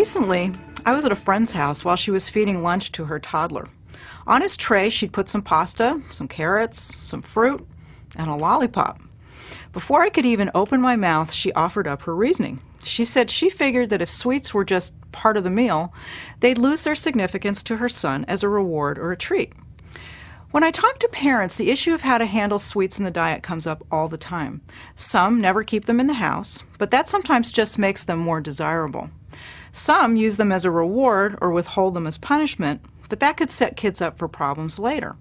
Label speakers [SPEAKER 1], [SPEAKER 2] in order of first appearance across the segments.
[SPEAKER 1] Recently, I was at a friend's house while she was feeding lunch to her toddler. On his tray, she'd put some pasta, some carrots, some fruit, and a lollipop. Before I could even open my mouth, she offered up her reasoning. She said she figured that if sweets were just part of the meal, they'd lose their significance to her son as a reward or a treat. When I talk to parents, the issue of how to handle sweets in the diet comes up all the time. Some never keep them in the house, but that sometimes just makes them more desirable. Some use them as a reward or withhold them as punishment, but that could set kids up for problems later.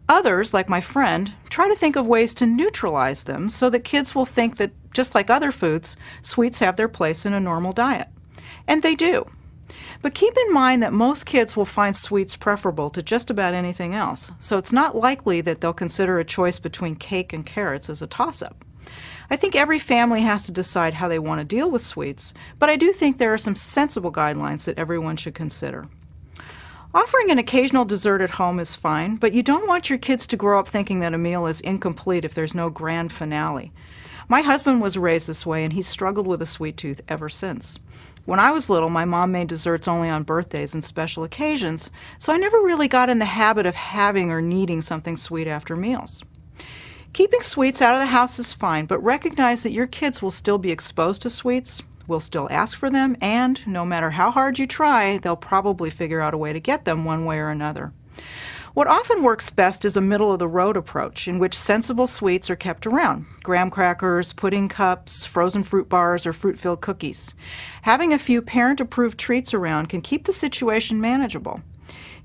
[SPEAKER 1] Others, like my friend, try to think of ways to neutralize them so that kids will think that, just like other foods, sweets have their place in a normal diet. And they do. But keep in mind that most kids will find sweets preferable to just about anything else, so it's not likely that they'll consider a choice between cake and carrots as a toss-up. I think every family has to decide how they want to deal with sweets, but I do think there are some sensible guidelines that everyone should consider. Offering an occasional dessert at home is fine, but you don't want your kids to grow up thinking that a meal is incomplete if there's no grand finale. My husband was raised this way, and he's struggled with a sweet tooth ever since. When I was little, my mom made desserts only on birthdays and special occasions, so I never really got in the habit of having or needing something sweet after meals. Keeping sweets out of the house is fine, but recognize that your kids will still be exposed to sweets, will still ask for them, and no matter how hard you try, they'll probably figure out a way to get them one way or another. What often works best is a middle-of-the-road approach in which sensible sweets are kept around: graham crackers, pudding cups, frozen fruit bars, or fruit-filled cookies. Having a few parent-approved treats around can keep the situation manageable.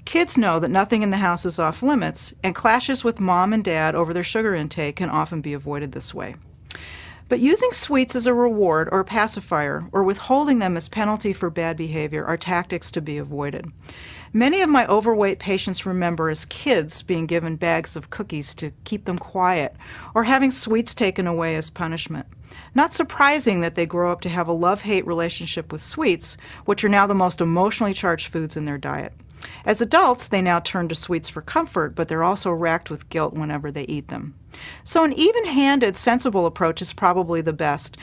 [SPEAKER 1] Kids know that nothing in the house is off limits, and clashes with mom and dad over their sugar intake can often be avoided this way. But using sweets as a reward or pacifier, or withholding them as penalty for bad behavior, are tactics to be avoided. Many of my overweight patients remember as kids being given bags of cookies to keep them quiet, or having sweets taken away as punishment. Not surprising that they grow up to have a love-hate relationship with sweets, which are now the most emotionally charged foods in their diet. As adults, they now turn to sweets for comfort, but they're also racked with guilt whenever they eat them. So an even-handed, sensible approach is probably the best.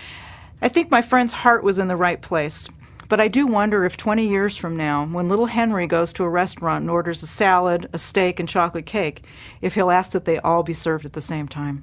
[SPEAKER 1] I think my friend's heart was in the right place, but I do wonder if 20 years from now, when little Henry goes to a restaurant and orders a salad, a steak, and chocolate cake, if he'll ask that they all be served at the same time.